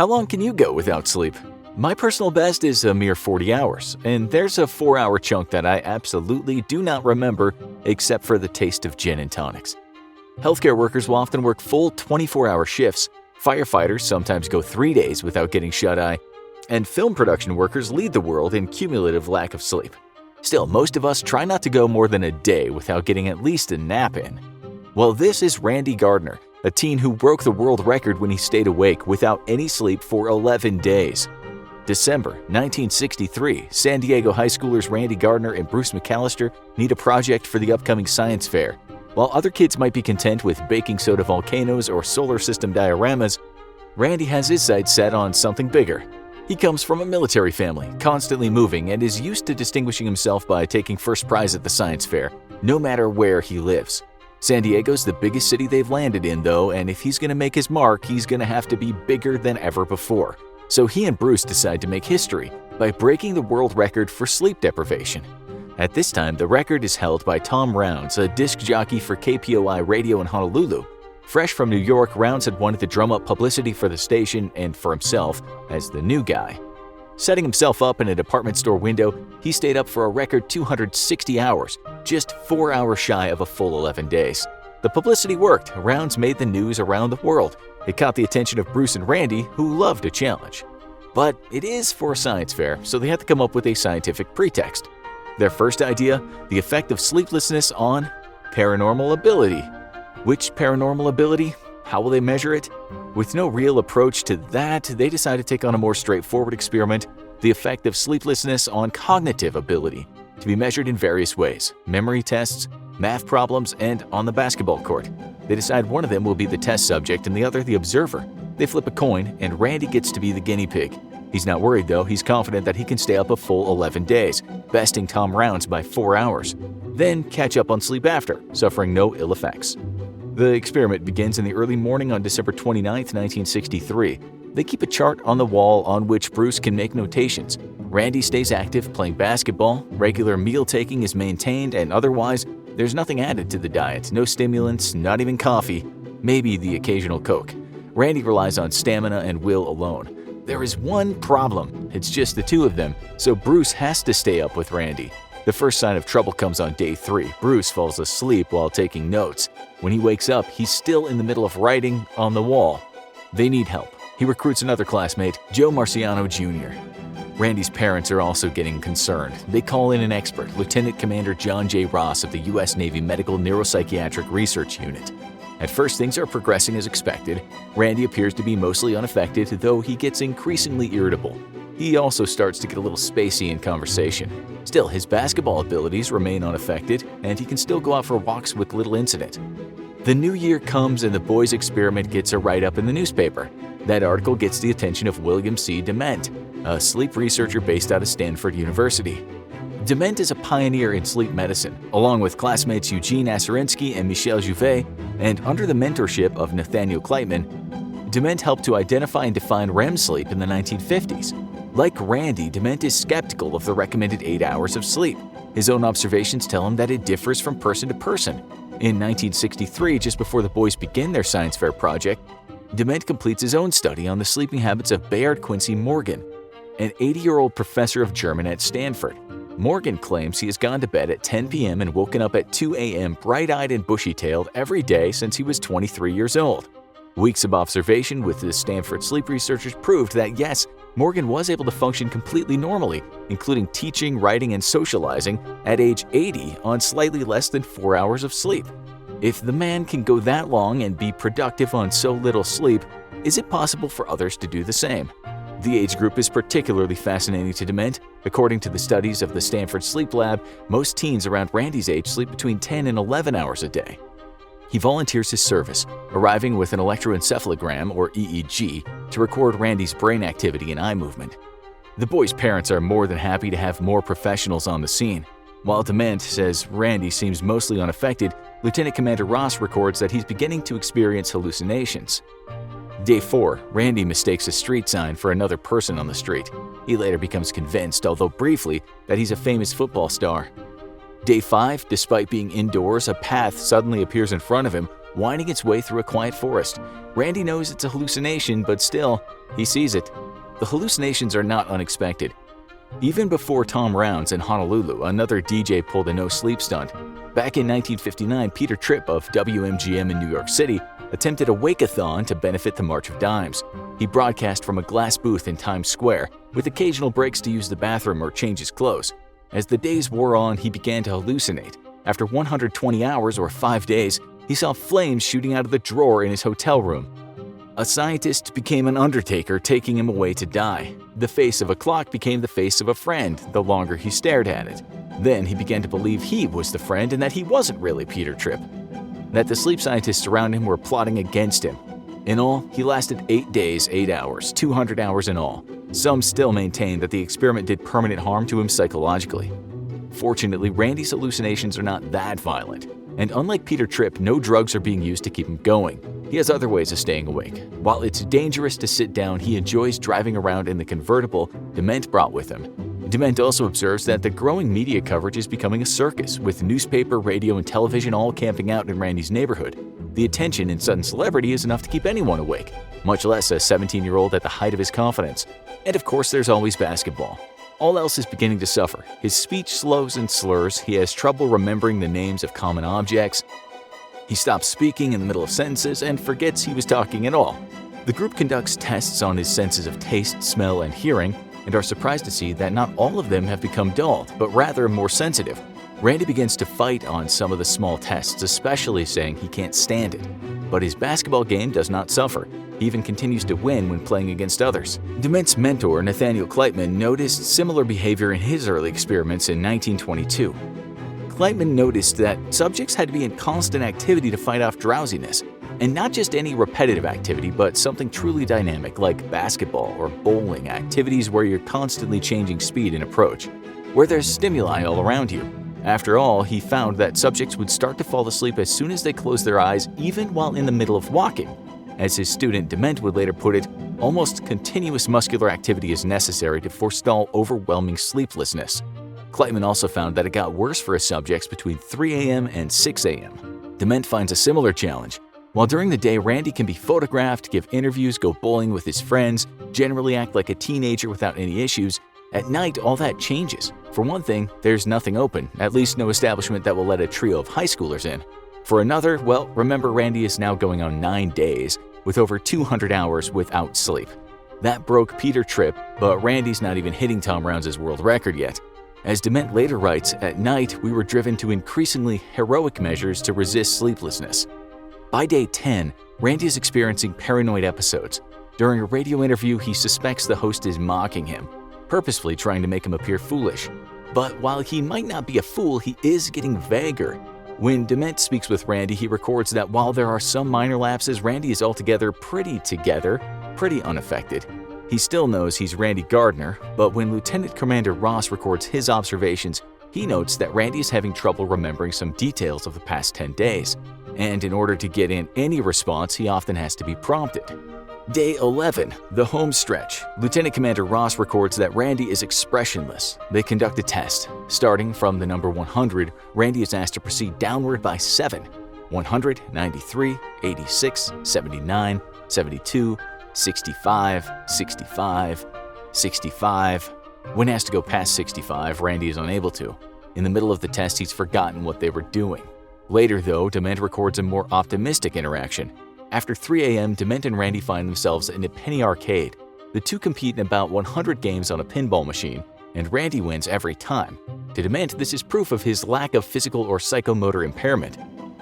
How long can you go without sleep? My personal best is a mere 40 hours, and there's a 4-hour chunk that I absolutely do not remember except for the taste of gin and tonics. Healthcare workers will often work full 24-hour shifts, firefighters sometimes go 3 days without getting shut-eye, and film production workers lead the world in cumulative lack of sleep. Still, most of us try not to go more than a day without getting at least a nap in. Well, this is Randy Gardner, a teen who broke the world record when he stayed awake without any sleep for 11 days. December 1963, San Diego high schoolers Randy Gardner and Bruce McAllister need a project for the upcoming science fair. While other kids might be content with baking soda volcanoes or solar system dioramas, Randy has his sights set on something bigger. He comes from a military family, constantly moving, and is used to distinguishing himself by taking first prize at the science fair, no matter where he lives. San Diego's the biggest city they've landed in, though, and if he's going to make his mark, he's going to have to be bigger than ever before. So he and Bruce decide to make history by breaking the world record for sleep deprivation. At this time, the record is held by Tom Rounds, a disc jockey for KPOI radio in Honolulu. Fresh from New York, Rounds had wanted to drum up publicity for the station and for himself as the new guy. Setting himself up in a department store window, he stayed up for a record 260 hours, just 4 hours shy of a full 11 days. The publicity worked. Rounds made the news around the world. It caught the attention of Bruce and Randy, who loved a challenge. But it is for a science fair, so they had to come up with a scientific pretext. Their first idea, the effect of sleeplessness on paranormal ability. Which paranormal ability? How will they measure it? With no real approach to that, they decided to take on a more straightforward experiment, the effect of sleeplessness on cognitive ability, to be measured in various ways: memory tests, math problems, and on the basketball court. They decide one of them will be the test subject and the other the observer. They flip a coin, and Randy gets to be the guinea pig. He's not worried though, he's confident that he can stay up a full 11 days, besting Tom Rounds by 4 hours. Then catch up on sleep after, suffering no ill effects. The experiment begins in the early morning on December 29, 1963. They keep a chart on the wall on which Bruce can make notations. Randy stays active playing basketball, regular meal taking is maintained, and otherwise, there's nothing added to the diet, no stimulants, not even coffee, maybe the occasional Coke. Randy relies on stamina and will alone. There is one problem, it's just the two of them, so Bruce has to stay up with Randy. The first sign of trouble comes on day 3. Bruce falls asleep while taking notes. When he wakes up, he's still in the middle of writing on the wall. They need help. He recruits another classmate, Joe Marciano Jr. Randy's parents are also getting concerned. They call in an expert, Lieutenant Commander John J. Ross of the U.S. Navy Medical Neuropsychiatric Research Unit. At first, things are progressing as expected. Randy appears to be mostly unaffected, though he gets increasingly irritable. He also starts to get a little spacey in conversation. Still, his basketball abilities remain unaffected, and he can still go out for walks with little incident. The new year comes and the boys' experiment gets a write-up in the newspaper. That article gets the attention of William C. Dement, a sleep researcher based out of Stanford University. Dement is a pioneer in sleep medicine, along with classmates Eugene Aserinsky and Michel Jouvet, and under the mentorship of Nathaniel Kleitman, Dement helped to identify and define REM sleep in the 1950s. Like Randy, Dement is skeptical of the recommended 8 hours of sleep. His own observations tell him that it differs from person to person. In 1963, just before the boys begin their science fair project, Dement completes his own study on the sleeping habits of Bayard Quincy Morgan, an 80-year-old professor of German at Stanford. Morgan claims he has gone to bed at 10 p.m. and woken up at 2 a.m. bright-eyed and bushy-tailed every day since he was 23 years old. Weeks of observation with the Stanford sleep researchers proved that yes, Morgan was able to function completely normally, including teaching, writing, and socializing at age 80 on slightly less than 4 hours of sleep. If the man can go that long and be productive on so little sleep, is it possible for others to do the same? The age group is particularly fascinating to Dement. According to the studies of the Stanford Sleep Lab, most teens around Randy's age sleep between 10 and 11 hours a day. He volunteers his service, arriving with an electroencephalogram, or EEG, to record Randy's brain activity and eye movement. The boy's parents are more than happy to have more professionals on the scene. While Dement says Randy seems mostly unaffected, Lieutenant Commander Ross records that he's beginning to experience hallucinations. Day 4, Randy mistakes a street sign for another person on the street. He later becomes convinced, although briefly, that he's a famous football star. Day 5, despite being indoors, a path suddenly appears in front of him, winding its way through a quiet forest. Randy knows it's a hallucination, but still, he sees it. The hallucinations are not unexpected. Even before Tom Rounds in Honolulu, another DJ pulled a no-sleep stunt. Back in 1959, Peter Tripp of WMGM in New York City attempted a wake-a-thon to benefit the March of Dimes. He broadcast from a glass booth in Times Square, with occasional breaks to use the bathroom or change his clothes. As the days wore on, he began to hallucinate. After 120 hours or 5 days, he saw flames shooting out of the drawer in his hotel room. A scientist became an undertaker, taking him away to die. The face of a clock became the face of a friend the longer he stared at it. Then he began to believe he was the friend and that he wasn't really Peter Tripp, that the sleep scientists around him were plotting against him. In all, he lasted 8 days, 8 hours, 200 hours in all. Some still maintain that the experiment did permanent harm to him psychologically. Fortunately, Randy's hallucinations are not that violent, and unlike Peter Tripp, no drugs are being used to keep him going. He has other ways of staying awake. While it's dangerous to sit down, he enjoys driving around in the convertible Dement brought with him. Dement also observes that the growing media coverage is becoming a circus, with newspaper, radio, and television all camping out in Randy's neighborhood. The attention and sudden celebrity is enough to keep anyone awake, much less a 17-year-old at the height of his confidence. And of course, there's always basketball. All else is beginning to suffer. His speech slows and slurs, he has trouble remembering the names of common objects, he stops speaking in the middle of sentences and forgets he was talking at all. The group conducts tests on his senses of taste, smell, and hearing, and are surprised to see that not all of them have become dulled, but rather more sensitive. Randy begins to fight on some of the small tests, especially saying he can't stand it. But his basketball game does not suffer. He even continues to win when playing against others. Dement's mentor, Nathaniel Kleitman, noticed similar behavior in his early experiments in 1922. Kleitman noticed that subjects had to be in constant activity to fight off drowsiness, and not just any repetitive activity, but something truly dynamic like basketball or bowling, activities where you're constantly changing speed and approach, where there's stimuli all around you. After all, he found that subjects would start to fall asleep as soon as they closed their eyes, even while in the middle of walking. As his student Dement would later put it, almost continuous muscular activity is necessary to forestall overwhelming sleeplessness. Kleitman also found that it got worse for his subjects between 3 a.m. and 6 a.m. Dement finds a similar challenge. While during the day, Randy can be photographed, give interviews, go bowling with his friends, generally act like a teenager without any issues, at night all that changes. For one thing, there's nothing open, at least no establishment that will let a trio of high schoolers in. For another, well, remember Randy is now going on 9 days, with over 200 hours without sleep. That broke Peter Tripp, but Randy's not even hitting Tom Rounds' world record yet. As Dement later writes, at night we were driven to increasingly heroic measures to resist sleeplessness. By day 10, Randy is experiencing paranoid episodes. During a radio interview, he suspects the host is mocking him, purposefully trying to make him appear foolish. But while he might not be a fool, he is getting vaguer. When Dement speaks with Randy, he records that while there are some minor lapses, Randy is altogether pretty unaffected. He still knows he's Randy Gardner, but when Lieutenant Commander Ross records his observations, he notes that Randy is having trouble remembering some details of the past 10 days, and in order to get in any response, he often has to be prompted. Day 11, the home stretch. Lieutenant Commander Ross records that Randy is expressionless. They conduct a test. Starting from the number 100, Randy is asked to proceed downward by 7. 100, 93, 86, 79, 72, 65, 65, 65. When asked to go past 65, Randy is unable to. In the middle of the test, he's forgotten what they were doing. Later, though, Dement records a more optimistic interaction. After 3 a.m., Dement and Randy find themselves in a penny arcade. The two compete in about 100 games on a pinball machine, and Randy wins every time. To Dement, this is proof of his lack of physical or psychomotor impairment.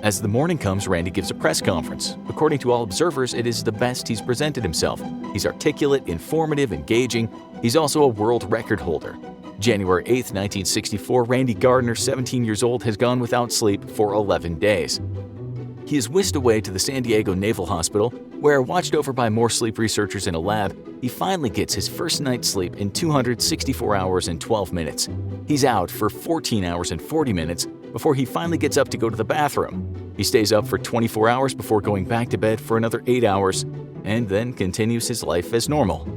As the morning comes, Randy gives a press conference. According to all observers, it is the best he's presented himself. He's articulate, informative, engaging. He's also a world record holder. January 8, 1964, Randy Gardner, 17 years old, has gone without sleep for 11 days. He is whisked away to the San Diego Naval Hospital, where, watched over by more sleep researchers in a lab, he finally gets his first night's sleep in 264 hours and 12 minutes. He's out for 14 hours and 40 minutes before he finally gets up to go to the bathroom. He stays up for 24 hours before going back to bed for another 8 hours, and then continues his life as normal.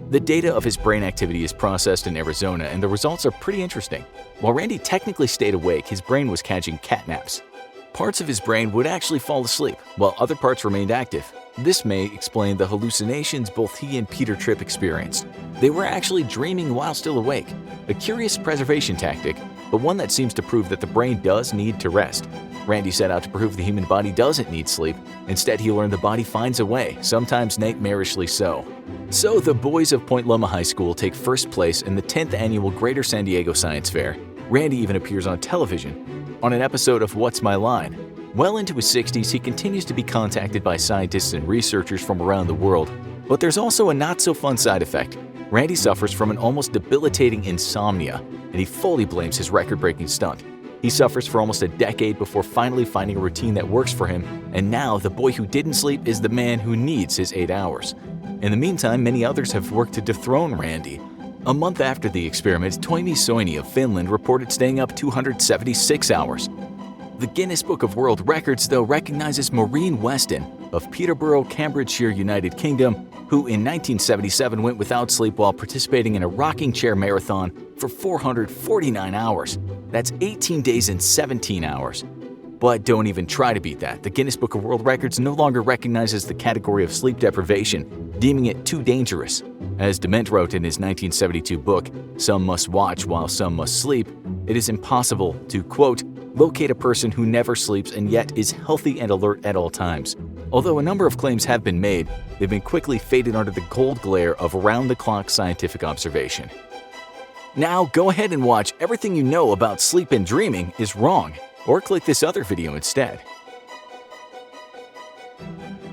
The data of his brain activity is processed in Arizona, and the results are pretty interesting. While Randy technically stayed awake, his brain was catching catnaps. Parts of his brain would actually fall asleep, while other parts remained active. This may explain the hallucinations both he and Peter Tripp experienced. They were actually dreaming while still awake, a curious preservation tactic, but one that seems to prove that the brain does need to rest. Randy set out to prove the human body doesn't need sleep. Instead, he learned the body finds a way, sometimes nightmarishly so. So the boys of Point Loma High School take first place in the 10th annual Greater San Diego Science Fair. Randy even appears on television, on an episode of What's My Line? Well into his 60s, he continues to be contacted by scientists and researchers from around the world. But there's also a not-so-fun side effect. Randy suffers from an almost debilitating insomnia, and he fully blames his record-breaking stunt. He suffers for almost a decade before finally finding a routine that works for him, and now the boy who didn't sleep is the man who needs his 8 hours. In the meantime, many others have worked to dethrone Randy. A month after the experiment, Toimi Soini of Finland reported staying up 276 hours. The Guinness Book of World Records, though, recognizes Maureen Weston of Peterborough, Cambridgeshire, United Kingdom, who in 1977 went without sleep while participating in a rocking chair marathon for 449 hours. That's 18 days and 17 hours. But don't even try to beat that. The Guinness Book of World Records no longer recognizes the category of sleep deprivation, deeming it too dangerous. As Dement wrote in his 1972 book, Some Must Watch While Some Must Sleep, it is impossible to, quote, locate a person who never sleeps and yet is healthy and alert at all times. Although a number of claims have been made, they've been quickly faded under the cold glare of round-the-clock scientific observation. Now, go ahead and watch Everything You Know About Sleep and Dreaming is Wrong, or click this other video instead.